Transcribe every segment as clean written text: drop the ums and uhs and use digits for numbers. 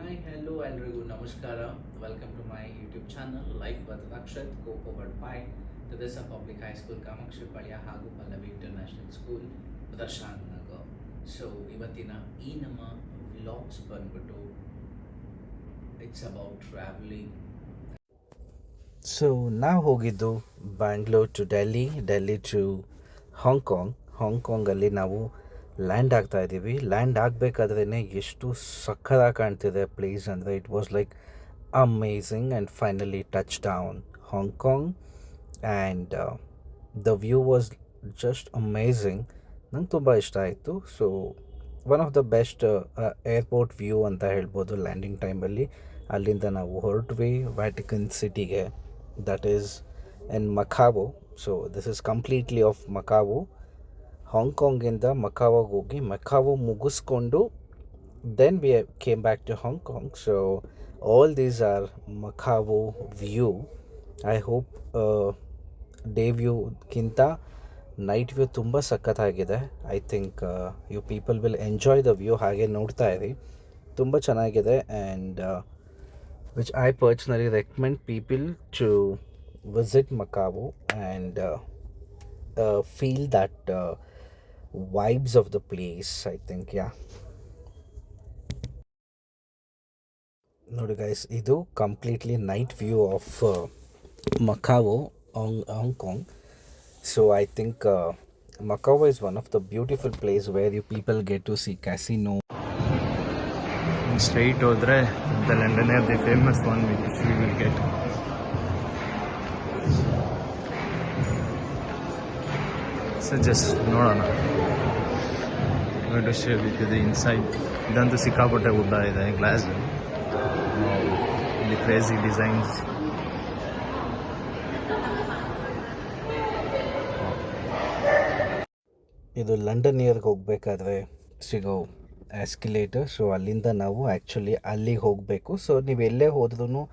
Hi, hello, ಎಲ್ರಿಗೂ ನಮಸ್ಕಾರ. Welcome to my YouTube channel life with Rakshat co powered by ತದಸ public high school Kamakshipalya ಹಾಗೂ Pallavi international school Prashanth Nagar. So ಇವತ್ತಿನ ಈ ನಮ್ಮ ವ್ಲಾಗ್ಸ್ ಬಂದ್ಬಿಟ್ಟು ಇಟ್ಸ್ ಅಬೌಟ್ ಟ್ರಾವೆಲಿಂಗ್. ಸೊ ನಾವು ಹೋಗಿದ್ದು Bangalore to Delhi to Hong Kong. ಹಾಂಗ್ಕಾಂಗಲ್ಲಿ ನಾವು ಲ್ಯಾಂಡ್ ಆಗ್ತಾ ಇದ್ದೀವಿ. ಲ್ಯಾಂಡ್ ಆಗಬೇಕಾದ್ರೇ ಎಷ್ಟು ಸಖತ್ತಾಗಿ ಕಾಣ್ತಿದೆ ಪ್ಲೇಸ್ ಅಂದರೆ it was like amazing. And finally touch down Hong Kong and the view was just amazing. ನಂಗೆ ತುಂಬ ಇಷ್ಟ ಆಯಿತು. So one of the best airport view ಅಂತ ಹೇಳ್ಬೋದು ಲ್ಯಾಂಡಿಂಗ್ ಟೈಮಲ್ಲಿ. ಅಲ್ಲಿಂದ ನಾವು ಹೊರಟ್ವಿ ವ್ಯಾಟಿಕನ್ ಸಿಟಿಗೆ, that is in Macau. So this is completely of Macau. ಹಾಂಗ್ಕಾಂಗಿಂದ ಮಕಾವೋಗೆ ಹೋಗಿ ಮಕಾವೋ ಮುಗಿಸ್ಕೊಂಡು then we came back to Hong Kong. So all these are Macau view. I hope day ವ್ಯೂಗಿಂತ night view ತುಂಬ ಸಖತ್ತಾಗಿದೆ. I think you people will enjoy the view. ಹಾಗೆ ನೋಡ್ತಾ ಇರಿ, ತುಂಬ ಚೆನ್ನಾಗಿದೆ. And which I personally recommend people to visit Macau and feel that vibes of the place, I think. Yeah, ನೋಡಿ guys, ಇದು completely night view of Macau Hong Kong. So I think Macau is one of the beautiful place where you people get to see casino. Straight ಹೋದರೆ the London the famous one which we will get. So just ನೋಡೋಣ. To share with the inside. ಇದಂತೂ ಸಿಕ್ಕಾಪಟ್ಟೆ ಉದ್ದ ಇದೆ glass. ಇಲ್ಲಿ crazy designs. ಇದು London ಇಯರ್ಗೆ ಹೋಗಬೇಕಾದ್ರೆ ಸಿಗೋ ಎಸ್ಕಲೇಟರ್. ಸೊ ಅಲ್ಲಿಂದ ನಾವು ಆ್ಯಕ್ಚುಲಿ ಅಲ್ಲಿಗೆ ಹೋಗಬೇಕು. ಸೊ ನೀವು ಎಲ್ಲೇ ಹೋದ್ರೂ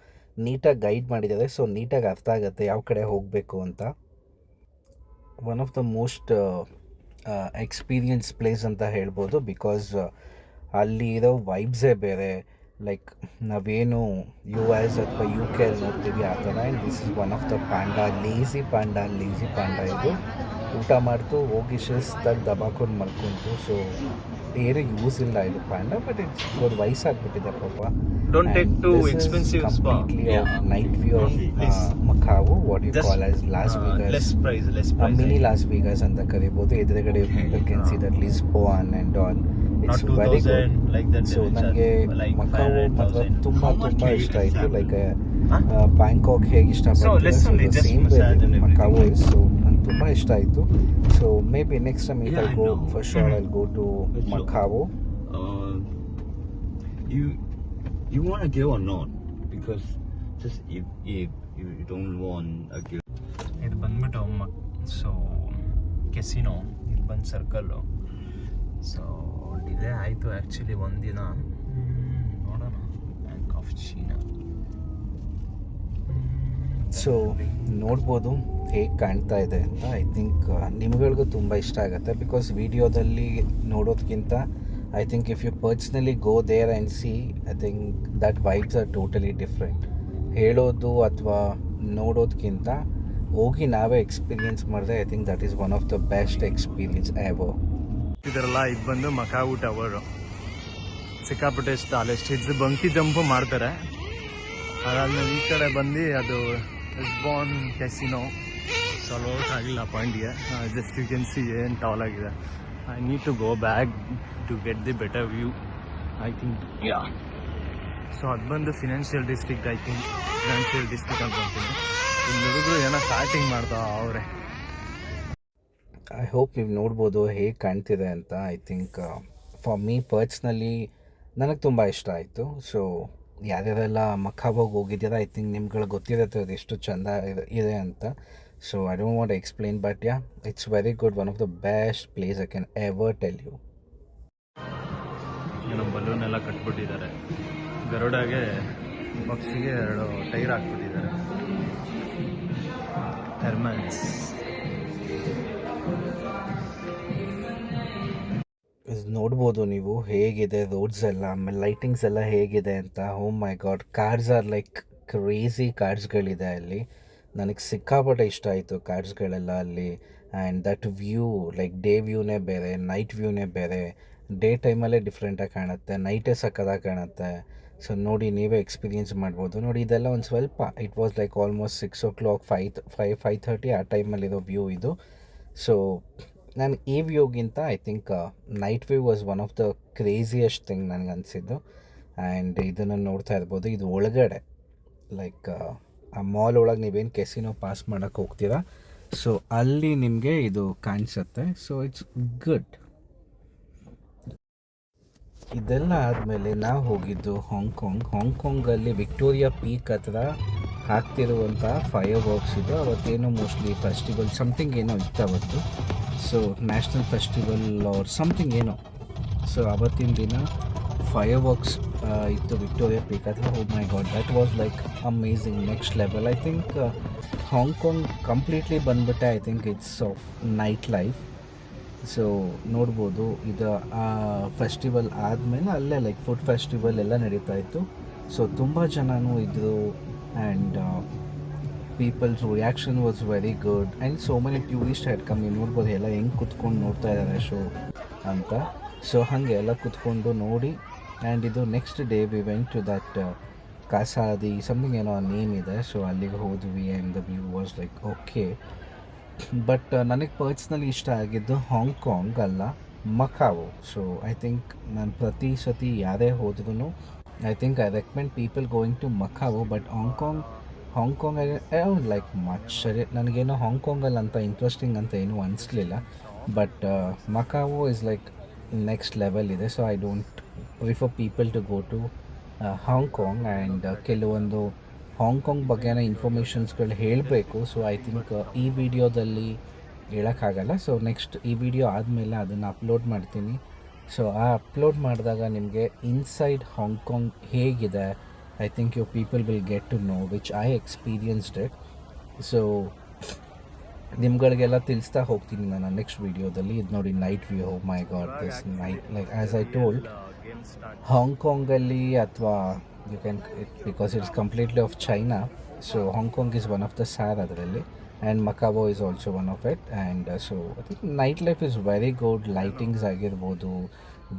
ನೀಟಾಗಿ ಗೈಡ್ ಮಾಡಿದ್ದಾರೆ. ಸೊ ನೀಟಾಗಿ ಅರ್ಥ ಆಗುತ್ತೆ ಯಾವ ಕಡೆ ಹೋಗಬೇಕು ಅಂತ. One of the most experience place ಅಂತ ಹೇಳ್ಬೋದು. ಬಿಕಾಸ್ ಅಲ್ಲಿ ಇರೋ ವೈಬ್ಸೇ ಬೇರೆ. ಲೈಕ್ ನಾವೇನು ಯು ಎಸ್ ಅಥವಾ ಯು ಕೆ ಅಲ್ಲಿ ನೋಡ್ತೀವಿ ಆ ಥರ. And this is one of the lazy panda ಇದು. ಊಟ ಮಾಡ್ತು ಹೋಗಿ ಶಿಸ್ತಾಗಿ ದಬಾಕೊಂಡು ಮಲ್ಕೊಂತು. ಸೊ ಏನು ಯೂಸ್ ಇಲ್ಲ ಇದು ಪಾಂಡ. ಬಟ್ ಇಟ್ಸ್ ಒಂದು ವಯಸ್ಸಾಗ್ಬಿಟ್ಟಿದೆ ಪಾಪ. Don't take too expensive spa. Night view of Macau, what you call as Las Vegas, mini Las Vegas ಅಂತ ಕರಿಬೋದು. ಎದುರುಗಡೆ people can see that Lisbon and all. It's very good. So ನನಗೆ Macau ಮಾತ್ರ ತುಂಬ ಇಷ್ಟ ಆಯಿತು. ಲೈಕ್ ಬ್ಯಾಂಕಾಕ್ ಹೇಗೆ ಇಷ್ಟಪಡ್ತೀನಿ ಸೇಮ್ ಮಕಾವೋ ಇಸ್. ಸೊ ನಂಗೆ ತುಂಬ ಇಷ್ಟ ಆಯಿತು. So maybe next time if I go for sure I go to Macau. You want to go or not? Because just if you don't want a go. ಇದು ಬಂದ್ಬಿಟ್ಟು so casino ಇಲ್ಲಿ ಬಂದು circle. So delay ಆಯಿತು actually ಒಂದಿನ. ನೋಡೋಣ. Bank of China. So ನೋಡ್ಬೋದು ಹೇಗೆ ಕಾಣ್ತಾ ಇದೆ ಅಂತ. ಐ ಥಿಂಕ್ ನಿಮ್ಗಳಿಗೂ ತುಂಬ ಇಷ್ಟ ಆಗುತ್ತೆ. ಬಿಕಾಸ್ ವಿಡಿಯೋದಲ್ಲಿ ನೋಡೋದಕ್ಕಿಂತ I think if you personally go there and see, I think that vibes are totally different. ಹೇಳೋದು ಅಥವಾ ನೋಡೋದಕ್ಕಿಂತ ಹೋಗಿ ನಾವೇ ಎಕ್ಸ್ಪೀರಿಯನ್ಸ್ ಮಾಡಿದ್ರೆ I think that is one of the best experience ever. ಇದರಲ್ಲ ಇದು ಬಂದು ಮಕಾವು ಟವರು. ಸಿಕ್ಕಾಪಟ್ಟೆ ಇಷ್ಟ. ಅಲ್ಲಿ ಎಷ್ಟು ಬಂಕಿ ಜಂಪು ಮಾಡ್ತಾರೆ. ಅದಾದ್ಮೇಲೆ ಈ ಕಡೆ ಬಂದು ಅದು ಲಿಸ್ಬಾನ್ ಕೆಸಿನೋ. ಸಾಲ್ವ್ ಆಗಿಲ್ಲ ಪಾಯಿಂಟ್ಗೆ. ಜಸ್ಟ್ ಯು ಕ್ಯಾನ್ ಸಿ ಏನು ಟಾಲ್ ಆಗಿದೆ. I need to go back to get the better view, I think. Yeah, so ಅದು ಬಂದು financial district. I think financial district ಅಂತ ಅಂತೀನಿ. ಇಲ್ಲಿ ಹುಡುಗರು ಏನೋ ಸ್ಟಾರ್ಟಿಂಗ್ ಮಾಡ್ತಾ ಅವರೇ. ಐ ಹೋಪ್ ನೀವು ನೋಡ್ಬೋದು ಹೇಗೆ ಕಾಣ್ತಿದೆ ಅಂತ. I think for me personally ನನಗೆ ತುಂಬ ಇಷ್ಟ ಆಯಿತು. ಸೊ ಯಾರ್ಯಾರೆಲ್ಲ ಮಕಾವೋಗೆ ಹೋಗಿದ್ದೀರಾ ಐ ಥಿಂಕ್ ನಿಮ್ಗಳಿಗೆ ಗೊತ್ತಿರುತ್ತೆ ಅದು ಎಷ್ಟು ಚೆಂದ ಇದೆ ಅಂತ. So I don't want to explain, but yeah, it's very good. One of the best place I can ever tell you. ಏನೋ ಬಲೂನ್ ಎಲ್ಲ ಕಟ್ಬಿಟ್ಟಿದ್ದಾರೆ. ಗರುಡಾಗೆ ಪಕ್ಷಿಗೆ 2 ಟೈರ್ ಹಾಕ್ಬಿಟ್ಟಿದ್ದಾರೆ. ಹೆರ್ಮನ್ಸ್. ನೋಡ್ಬೋದು ನೀವು ಹೇಗಿದೆ ರೋಡ್ಸ್ ಎಲ್ಲ, ಆಮೇಲೆ ಲೈಟಿಂಗ್ಸ್ ಎಲ್ಲ ಹೇಗಿದೆ ಅಂತ. Oh my god, cars are like crazy ಕಾರ್ಸ್ಗಳಿದೆ ಅಲ್ಲಿ. ನನಗೆ ಸಿಕ್ಕಾಪಟ್ಟೆ ಇಷ್ಟ ಆಯಿತು ಕಾರ್ಸ್ಗಳೆಲ್ಲ ಅಲ್ಲಿ. And that view, like day ವ್ಯೂನೇ ಬೇರೆ, ನೈಟ್ ವ್ಯೂನೇ ಬೇರೆ. ಡೇ ಟೈಮಲ್ಲೇ ಡಿಫ್ರೆಂಟಾಗಿ ಕಾಣುತ್ತೆ, ನೈಟೇ ಸಕ್ಕದಾಗಿ ಕಾಣುತ್ತೆ. ಸೊ ನೋಡಿ, ನೀವೇ ಎಕ್ಸ್ಪೀರಿಯೆನ್ಸ್ ಮಾಡ್ಬೋದು. ನೋಡಿ ಇದೆಲ್ಲ ಒಂದು ಸ್ವಲ್ಪ, it was like almost 6 o'clock, 5:30 ಆ ಟೈಮಲ್ಲಿರೋ ವ್ಯೂ ಇದು. ಸೊ ನಾನು ಈ ವ್ಯೂಗಿಂತ I think night view was one of the craziest thing ನನಗೆ ಅನಿಸಿದ್ದು. ಆ್ಯಂಡ್ ಇದನ್ನು ನೋಡ್ತಾ ಇರ್ಬೋದು, ಇದು ಒಳಗಡೆ ಲೈಕ್ ಆ ಮಾಲ್ ಒಳಗೆ ನೀವೇನು ಕೆಸಿನೋ ಪಾಸ್ ಮಾಡೋಕ್ಕೆ ಹೋಗ್ತೀರಾ, ಸೊ ಅಲ್ಲಿ ನಿಮಗೆ ಇದು ಕಾಣಿಸುತ್ತೆ. So it's good. ಇದೆಲ್ಲ ಆದಮೇಲೆ ನಾವು ಹೋಗಿದ್ದು ಹಾಂಗ್ಕಾಂಗಲ್ಲಿ ವಿಕ್ಟೋರಿಯಾ ಪೀಕ್ ಹತ್ರ ಹಾಕ್ತಿರುವಂಥ ಫೈರ್ ವರ್ಕ್ಸ್ ಇದು. ಅವತ್ತೇನೋ ಮೋಸ್ಟ್ಲಿ ಫೆಸ್ಟಿವಲ್ ಸಮಥಿಂಗ್ ಏನೋ ಇತ್ತು ಅವತ್ತು. So national festival or something ಏನೋ. ಸೊ ಅವತ್ತಿನ ದಿನ ಫೈರ್ ವರ್ಕ್ಸ್ ಇತ್ತು ವಿಕ್ಟೋರಿಯಾ ಪೀಕ್ ಹತ್ರ. Oh my god, that was like amazing, next level. I think Hong Kong completely ಬಂದ್ಬಿಟ್ಟೆ. I think it's of night life. So ನೋಡ್ಬೋದು, ಇದು ಆ ಫೆಸ್ಟಿವಲ್ ಆದಮೇಲೆ ಅಲ್ಲೇ ಲೈಕ್ ಫುಡ್ ಫೆಸ್ಟಿವಲ್ ಎಲ್ಲ ನಡೀತಾ ಇತ್ತು. ಸೊ ತುಂಬ ಜನನೂ ಇದ್ದರು. And people's reaction was very good. And so many tourist had come. ನೀವು ನೋಡ್ಬೋದು ಎಲ್ಲ ಹೆಂಗೆ ಕುತ್ಕೊಂಡು ನೋಡ್ತಾ ಇದ್ದಾರೆ ಶೋ ಅಂತ. ಸೊ ಹಾಗೆ ಎಲ್ಲ ಕುತ್ಕೊಂಡು ನೋಡಿ. ಆ್ಯಂಡ್ ಇದು next day we went to that ಕಾಸಾದಿ ಸಮಥಿಂಗ್ ಏನೋ ನೇಮ್ ಇದೆ. ಸೊ ಅಲ್ಲಿಗೆ ಹೋದ್ವಿ. And the view was like okay. But ನನಗೆ ಪರ್ಸ್ನಲಿ ಇಷ್ಟ ಆಗಿದ್ದು ಹಾಂಗ್ಕಾಂಗ್ ಅಲ್ಲ, ಮಕಾವೋ. ಸೊ ಐ ಥಿಂಕ್ ನಾನು ಪ್ರತಿ ಸತಿ ಯಾರೇ ಹೋದ್ರೂ I think I recommend people going to Macau. But Hong Kong I like much. ಸರಿ, ನನಗೇನೋ ಹಾಂಗ್ಕಾಂಗಲ್ಲಿ ಅಂತ ಇಂಟ್ರೆಸ್ಟಿಂಗ್ ಅಂತ ಏನೂ ಅನಿಸ್ಲಿಲ್ಲ. But Macau is like next level ಇದೆ. So I don't prefer people to go to Hong Kong. And ಕೆಲವೊಂದು ಹಾಂಗ್ಕಾಂಗ್ ಬಗ್ಗೆನೇ ಇನ್ಫಾರ್ಮೇಷನ್ಸ್ಗಳು ಹೇಳಬೇಕು. ಸೊ ಐ ಥಿಂಕ್ ಈ ವಿಡಿಯೋದಲ್ಲಿ ಹೇಳೋಕ್ಕಾಗಲ್ಲ. ಸೊ ನೆಕ್ಸ್ಟ್ ಈ ವಿಡಿಯೋ ಆದಮೇಲೆ ಅದನ್ನು ಅಪ್ಲೋಡ್ ಮಾಡ್ತೀನಿ. ಸೊ ಆ ಅಪ್ಲೋಡ್ ಮಾಡಿದಾಗ ನಿಮಗೆ ಇನ್ಸೈಡ್ ಹಾಂಗ್ಕಾಂಗ್ ಹೇಗಿದೆ, I think you people will get to know which I experienced it. So ನಿಮ್ಗಳಿಗೆಲ್ಲ ತಿಳಿಸ್ತಾ ಹೋಗ್ತೀನಿ ನಾನು ನೆಕ್ಸ್ಟ್ ವೀಡಿಯೋದಲ್ಲಿ. ಇದು ನೋಡಿ night view. Oh my God, this night, like as I told, ಹಾಂಗ್ಕಾಂಗಲ್ಲಿ ಅಥವಾ you can because it's completely of China, so Hong Kong is one of the SAR ಅದರಲ್ಲಿ, and Macau is also one of it. And so I think nightlife is very good. Lightings ಆಗಿರ್ಬೋದು,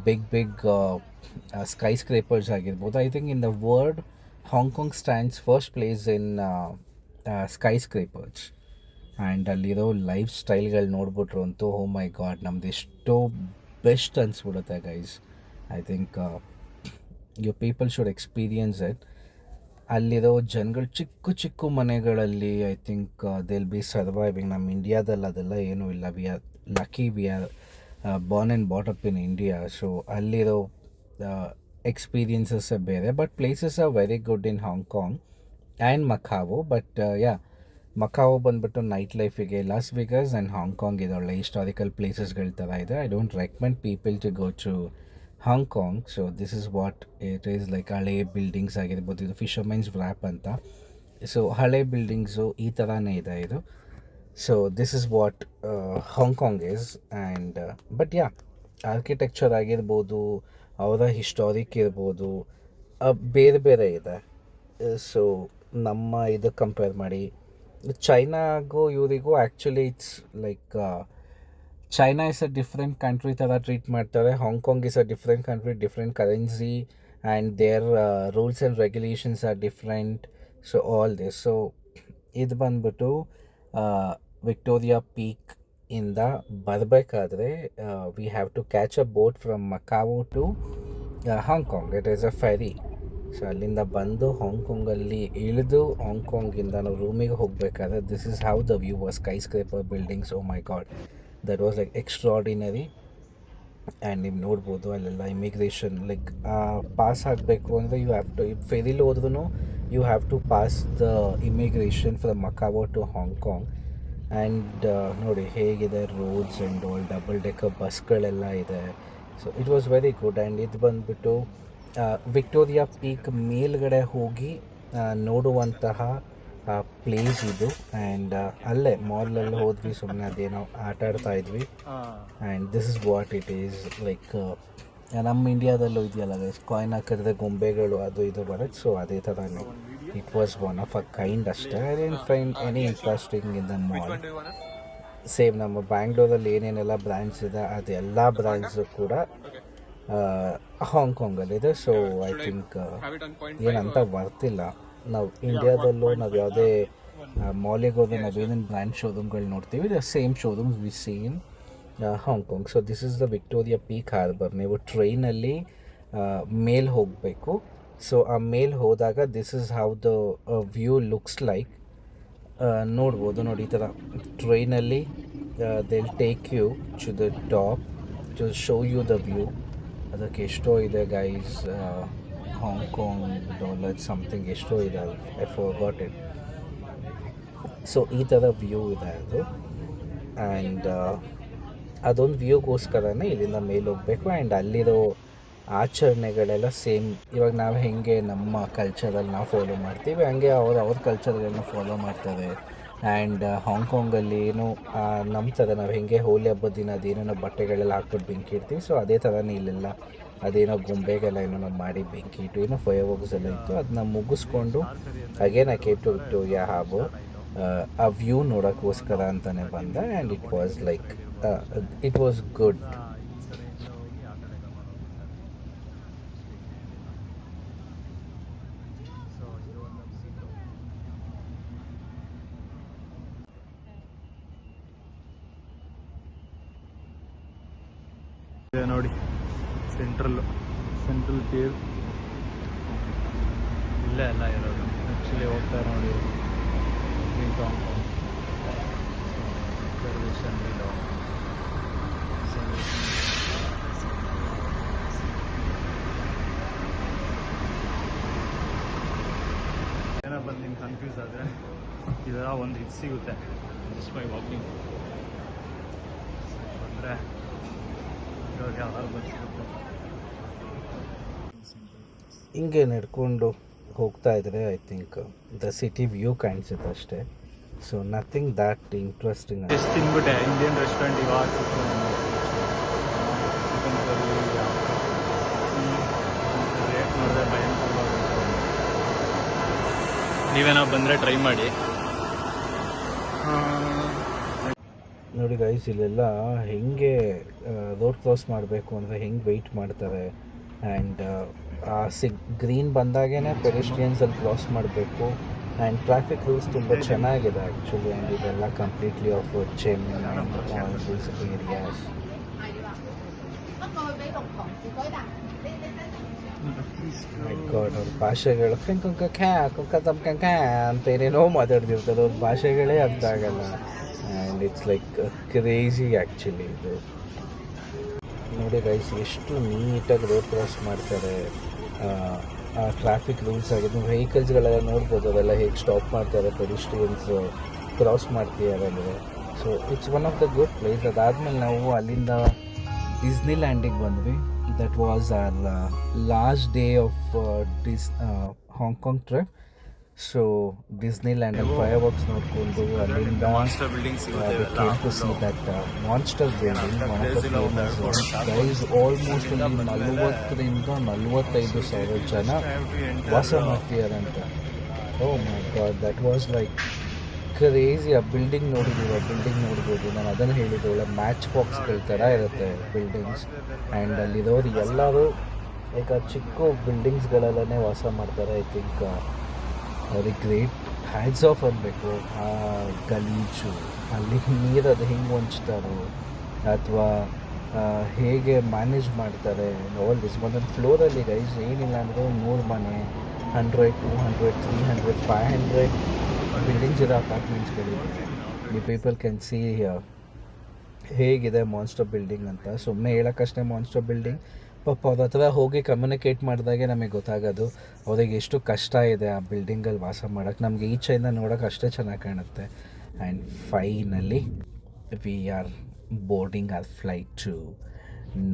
big skyscrapers ಆಗಿರ್ಬೋದು. I think in the world Hong Kong stands first place in skyscrapers. And ಅಲ್ಲಿರೋ life ಸ್ಟೈಲ್ಗಳು ನೋಡ್ಬಿಟ್ರು ಅಂತೂ oh my God, ನಮ್ದು ಎಷ್ಟೋ best ಅನಿಸ್ಬಿಡುತ್ತೆ guys. I think you people should experience it. ಅಲ್ಲಿರೋ ಜನಗಳು ಚಿಕ್ಕ ಮನೆಗಳಲ್ಲಿ I think they will be surviving. ನಮ್ಮ ಇಂಡಿಯಾದಲ್ಲಿ ಅದೆಲ್ಲ ಏನೂ ಇಲ್ಲ. We are lucky, we are born and bought up in India. So ಅಲ್ಲಿರೋ ಎಕ್ಸ್ಪೀರಿಯನ್ಸಸ್ಸೇ ಬೇರೆ. But places are very good in Hong Kong and Macau. But Macau ಬಂದುಬಿಟ್ಟು ನೈಟ್ ಲೈಫಿಗೆ ಲಾಸ್ ವೇಗಾಸ್, ಆ್ಯಂಡ್ ಹಾಂಗ್ಕಾಂಗ್ ಇದೊಳ್ಳೆ ಹಿಸ್ಟಾರಿಕಲ್ ಪ್ಲೇಸಸ್ಗಳ ಥರ ಇದೆ. I don't recommend people to go to Hong Kong. So this is what it is like. ಹಳೆ buildings ಆಗಿರ್ಬೋದು, ಇದು fishermen's wharf ಅಂತ. ಸೊ ಹಳೆ ಬಿಲ್ಡಿಂಗ್ಸು ಈ ಥರನೇ ಇದೆ ಇದು. So this is what Hong Kong is. And but architecture ಆಗಿರ್ಬೋದು, ಅವರ ಹಿಸ್ಟಾರಿಕ್ ಇರ್ಬೋದು, ಬೇರೆ ಇದೆ. ಸೊ ನಮ್ಮ ಇದಕ್ಕೆ ಕಂಪೇರ್ ಮಾಡಿ ಚೈನಾಗೂ ಇವರಿಗೂ actually it's like China is a different country ಥರ ಟ್ರೀಟ್ ಮಾಡ್ತಾರೆ. Hong Kong is a different country, different currency, and their rules and regulations are different. So all this. So ಇದು ಬಂದ್ಬಿಟ್ಟು ವಿಕ್ಟೋರಿಯಾ ಪೀಕ್ ಇಂದ ಬರಬೇಕಾದ್ರೆ we have to catch a boat from Macau to Hong Kong. It is a ferry. So ಅಲ್ಲಿಂದ ಬಂದು ಹಾಂಗ್ಕಾಂಗಲ್ಲಿ ಇಳಿದು ಹಾಂಗ್ಕಾಂಗಿಂದ ನಾವು ರೂಮಿಗೆ ಹೋಗಬೇಕಾದ್ರೆ this is how the view was. Sky scraper buildings. Oh my god, that was like extraordinary. And ನೀವು ನೋಡ್ಬೋದು ಅಲ್ಲೆಲ್ಲ ಇಮಿಗ್ರೇಷನ್ ಲೈಕ್ ಪಾಸ್ ಆಗಬೇಕು ಅಂದರೆ ಯು ಹ್ಯಾವ್ ಟು, ಫೆರಿಲಿ ಹೋದ್ರೂ you have to pass the immigration from Macau to Hong Kong. And ನೋಡಿ ಹೇಗಿದೆ roads and all, double decker ಬಸ್ಗಳೆಲ್ಲ ಇದೆ. So it was very good. And ಇದು ಬಂದುಬಿಟ್ಟು ವಿಕ್ಟೋರಿಯಾ ಪೀಕ್ ಮೇಲ್ಗಡೆ ಹೋಗಿ ನೋಡುವಂತಹ ಪ್ಲೇಸ್ ಇದು. ಆ್ಯಂಡ್ ಅಲ್ಲೇ ಮಾಲಲ್ಲಿ ಹೋದ್ವಿ, ಸುಮ್ಮನೆ ಅದೇನೋ ಆಟ ಆಡ್ತಾ ಇದ್ವಿ. And this is what it is like. ನಮ್ಮ ಇಂಡಿಯಾದಲ್ಲೂ ಇದೆಯಲ್ಲ ಗೈಸ್, ಕಾಯಿನ್ ಹಾಕಿದ್ರೆ ಗೊಂಬೆಗಳು ಅದು ಇದು ಬರುತ್ತೆ, ಸೊ ಅದೇ ಥರನೇ. It was one of a kind ಅಷ್ಟೇ. I didn't find any interesting in the mall. Same ನಮ್ಮ ಬ್ಯಾಂಗ್ಳೂರಲ್ಲಿ ಏನೇನೆಲ್ಲ ಬ್ರ್ಯಾಂಡ್ಸ್ ಇದೆ ಅದೆಲ್ಲ ಬ್ರ್ಯಾಂಡ್ಸು ಕೂಡ ಹಾಂಗ್ಕಾಂಗಲ್ಲಿದೆ. ಸೊ ಐ ಥಿಂಕ್ ಏನಂತ ಬರ್ತಿಲ್ಲ. ನಾವು ಇಂಡಿಯಾದಲ್ಲೂ ನಾವು ಯಾವುದೇ ಮಾಲಿಗೆ ಹೋದ್ರೆ ನಾವೇನೇನು ಬ್ರ್ಯಾಂಡ್ ಶೋರೂಮ್ಗಳು ನೋಡ್ತೀವಿ, the same showrooms we see in Hong Kong. So this is the Victoria Peak harbour. ನೀವು ಟ್ರೈನಲ್ಲಿ ಮೇಲ್ ಹೋಗಬೇಕು. ಸೊ ಆ ಮೇಲ್ ಹೋದಾಗ this is how the view looks like. ನೋಡ್ಬೋದು ನೋಡಿ, ಈ ಥರ ಟ್ರೈನಲ್ಲಿ they will take you to the top to show you the view. ಅದಕ್ಕೆ ಎಷ್ಟೋ ಇದೆ ಗೈಸ್, ಹಾಂಗ್ಕಾಂಗ್ ಡಾಲರ್ ಸಮಥಿಂಗ್ ಎಷ್ಟೋ ಇದೆ, ಐ ಫಾರ್ಗಾಟ್ ಇಟ್. ಸೊ ಈ ಥರ ವ್ಯೂ ಇದೆ ಅದು. ಆ್ಯಂಡ್ ಅದೊಂದು ವ್ಯೂಗೋಸ್ಕರನೇ ಇಲ್ಲಿಂದ ಮೇಲೆ ಹೋಗಬೇಕು. ಆ್ಯಂಡ್ ಅಲ್ಲಿರೋ ಆಚರಣೆಗಳೆಲ್ಲ ಸೇಮ್. ಇವಾಗ ನಾವು ಹೆಂಗೆ ನಮ್ಮ ಕಲ್ಚರಲ್ಲಿ ನಾವು ಫಾಲೋ ಮಾಡ್ತೀವಿ, ಹಂಗೆ ಅವ್ರ ಕಲ್ಚರ್ಗಳನ್ನ ಫಾಲೋ ಮಾಡ್ತಾರೆ. ಆ್ಯಂಡ್ ಹಾಂಗ್ಕಾಂಗಲ್ಲಿ ಏನು ನಮ್ಮ ಥರ ನಾವು ಹೆಂಗೆ ಹೋಲಿ ಹಬ್ಬದ ದಿನ ಅದೇನೋ ಬಟ್ಟೆಗಳೆಲ್ಲ ಹಾಕ್ಬಿಟ್ಟು ಬೆಂಕಿ ಇಡ್ತೀವಿ, ಸೊ ಅದೇ ಥರನೇ ಇಲ್ಲೆಲ್ಲ ಅದೇನೋ ಗೊಂಬೆಗೆಲ್ಲ ಏನೋ ನಾವು ಮಾಡಿ ಬೆಂಕಿ ಇಟ್ಟು ಏನೋ ಫೈರ್ ವರ್ಕ್ಸ್ ಎಲ್ಲ ಇತ್ತು. ಅದನ್ನ ಮುಗಿಸ್ಕೊಂಡು again I came to Victoria Harbour. ಆ ವ್ಯೂ ನೋಡೋಕ್ಕೋಸ್ಕರ ಅಂತಲೇ ಬಂದೆ. And it was like it was good. ನೋಡಿ ಸೆಂಟ್ರಲ್ ಪೀರ್ ಇಲ್ಲೇ ಎಲ್ಲ ಇರೋದು. ಆ್ಯಕ್ಚುಲಿ ಹೋಗ್ತಾರೆ ನೋಡಿ ಹಾಂಗ್ಕಾಂಗ್ ರಿಸರ್ವೇಷನ್ ಇದು. ಏನೋ ಬಂದು ನಿಮ್ಗೆ ಕನ್ಫ್ಯೂಸ್ ಆದರೆ ಇದರ ಒಂದು ಇದು ಸಿಗುತ್ತೆ ಜಸ್ಟ್ ಬೈ ವಾಕಿಂಗ್ ಬಂದರೆ ಹಿಂಗೆ ನಡ್ಕೊಂಡು ಹೋಗ್ತಾ ಇದ್ರೆ I think the city view ಕಾಣಿಸುತ್ತೆ ಅಷ್ಟೇ. So nothing that interesting. ಎಷ್ಟು ತಿನ್ಬಿಟ್ಟೆ ಇಂಡಿಯನ್ ರೆಸ್ಟೋರೆಂಟ್ ಇವಾಗ ರೇಟ್ ನೋಡಿದ್ರೆ ಭಯಂಕರ. ನೀವೇನೋ ಬಂದರೆ ಟ್ರೈ ಮಾಡಿ. ನೋಡಿ ಗೈಸ್, ಇಲ್ಲೆಲ್ಲ ಹೆಂಗೆ ರೋಡ್ ಕ್ರಾಸ್ ಮಾಡಬೇಕು ಅಂದರೆ ಹೆಂಗೆ ವೆಯ್ಟ್ ಮಾಡ್ತಾರೆ. ಆ್ಯಂಡ್ ಗ್ರೀನ್ ಬಂದಾಗೇ ಪೆಡೆಸ್ಟ್ರಿಯನ್ಸಲ್ಲಿ ಕ್ರಾಸ್ ಮಾಡಬೇಕು. ಆ್ಯಂಡ್ ಟ್ರಾಫಿಕ್ ರೂಲ್ಸ್ ತುಂಬ ಚೆನ್ನಾಗಿದೆ ಆ್ಯಕ್ಚುಲಿ. ಆ್ಯಂಡ್ ಇದೆಲ್ಲ completely of Chen areas. My god, ಅವ್ರ ಭಾಷೆಗಳು ಅಂತ ಏನೇನೋ ಮಾತಾಡ್ತಿರ್ತಾರೆ. ಅವ್ರ ಭಾಷೆಗಳೇ ಅರ್ಥ ಆಗಲ್ಲ. And it's like crazy actually ಇದು. ನೋಡಿ ಗೈಸ್, ಎಷ್ಟು ನೀಟಾಗಿ ರೋಡ್ ಕ್ರಾಸ್ ಮಾಡ್ತಾರೆ. ಟ್ರಾಫಿಕ್ ರೂಲ್ಸ್ ಆಗಿದೆ. ನೀವು ವೆಹಿಕಲ್ಸ್ಗಳೆಲ್ಲ ನೋಡ್ಬೋದು, ಅವೆಲ್ಲ ಹೇಗೆ ಸ್ಟಾಪ್ ಮಾಡ್ತಾರೆ, ಪೆಡಿಸ್ಟ್ರಿಯನ್ಸ್ ಕ್ರಾಸ್ ಮಾಡ್ತಿದ್ದಾರೆ ಅಂದರೆ. So it's one of the good place. ಅದಾದಮೇಲೆ ನಾವು ಅಲ್ಲಿಂದ ಡಿಸ್ನಿ ಲ್ಯಾಂಡಿಗೆ ಬಂದ್ವಿ. That was our last day of Hong Kong trip. So ಡಿಸ್ನಿ ಲ್ಯಾಂಡಲ್ಲಿ ಫೈರ್ ವರ್ಕ್ಸ್ ನೋಡಿಕೊಂಡು ಅಲ್ಲಿಂದ came to see that monster building. One of the famous guys. Almost ಇಲ್ಲಿ 40,000 to 45,000 ಜನ ವಾಸ ಮಾಡ್ತಿದಾರಂತ. Oh my god, that was like crazy. ಆ building ನೋಡಿದ್ದೀವಿ, ಆ ಬಿಲ್ಡಿಂಗ್ ನೋಡ್ಬೋದು. ನಾನು ಅದನ್ನು ಹೇಳಿದ್ದೆ, ಒಳ್ಳೆ ಮ್ಯಾಚ್ ಬಾಕ್ಸ್ಗಳ ಥರ ಇರುತ್ತೆ ಬಿಲ್ಡಿಂಗ್ಸ್. ಆ್ಯಂಡ್ ಅಲ್ಲಿರೋರು ಎಲ್ಲರೂ ಈಗ ಚಿಕ್ಕ ಬಿಲ್ಡಿಂಗ್ಸ್ಗಳಲ್ಲೇ ವಾಸ ಮಾಡ್ತಾರೆ. ಐ ಥಿಂಕ್ ಅವ್ರಿಗೆ ಗ್ರೇಟ್ ಹ್ಯಾಟ್ಸ್ ಆಫ್ ಅನ್ನಬೇಕು. ಆ ಗಲೀಜು, ಅಲ್ಲಿ ನೀರು ಅದು ಹೆಂಗೆ ಹೊಂಚ್ತಾರೋ ಅಥವಾ ಹೇಗೆ ಮ್ಯಾನೇಜ್ ಮಾಡ್ತಾರೆ. ಆಲ್ ದಿಸ್ ಒಂದೊಂದು ಫ್ಲೋರಲ್ಲಿ ಗೈಸ್ ಏನಿಲ್ಲ ಅಂದರೆ 100 ಮನೆ, 100, 200, 300, 500 ಬಿಲ್ಡಿಂಗ್ಸ್ ಇರೋ ಅಪಾರ್ಟ್ಮೆಂಟ್ಸ್ಗಳಿದೆ. ಈ ಪೀಪಲ್ ಕ್ಯಾನ್ ಸಿ ಹೇಗಿದೆ ಮಾನ್ಸ್ಟರ್ ಬಿಲ್ಡಿಂಗ್ ಅಂತ. ಸುಮ್ಮನೆ ಹೇಳೋಕ್ಕಷ್ಟೇ ಮಾನ್ಸ್ಟರ್ ಬಿಲ್ಡಿಂಗ್. ಪಾಪ ಅವ್ರ ಹತ್ರ ಹೋಗಿ ಕಮ್ಯುನಿಕೇಟ್ ಮಾಡಿದಾಗೆ ನಮಗೆ ಗೊತ್ತಾಗೋದು ಅವ್ರಿಗೆ ಎಷ್ಟು ಕಷ್ಟ ಇದೆ ಆ ಬಿಲ್ಡಿಂಗಲ್ಲಿ ವಾಸ ಮಾಡೋಕ್ಕೆ. ನಮಗೆ ಈಚೆಯಿಂದ ನೋಡೋಕೆ ಅಷ್ಟೇ ಚೆನ್ನಾಗಿ ಕಾಣುತ್ತೆ. And finally we are boarding our flight to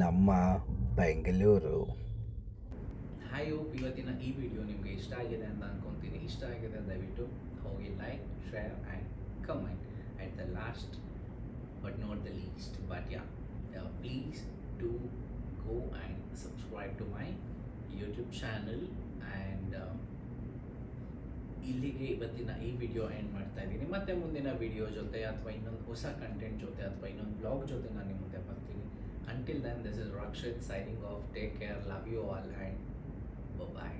ನಮ್ಮ ಬೆಂಗಳೂರು. ಐ ಹೋಪ್ ಇವತ್ತಿನ ಈ ವಿಡಿಯೋ ನಿಮಗೆ ಇಷ್ಟ ಆಗಿದೆ ಅಂತ ಅನ್ಕೊತೀನಿ. ಇಷ್ಟ ಆಗಿದೆ ದಯವಿಟ್ಟು ಹೋಗಿ like, share and comment at the last but not the least. But yeah, please do go and subscribe to my YouTube channel. And ಇಲ್ಲಿಗೆ ಇವತ್ತಿನ ಈ ವಿಡಿಯೋ ಎಂಡ್ ಮಾಡ್ತಾ ಇದ್ದೀನಿ. ಮತ್ತೆ ಮುಂದಿನ ವಿಡಿಯೋ ಜೊತೆ ಅಥವಾ ಇನ್ನೊಂದು ಹೊಸ ಕಂಟೆಂಟ್ ಜೊತೆ ಅಥವಾ ಇನ್ನೊಂದು ಬ್ಲಾಗ್ ಜೊತೆ ನಾನು ನಿಮ್ಮ ಮುಂದೆ ಬರ್ತೀನಿ. Until then, this is Rakshit signing off. Take care, love you all, and bye bye.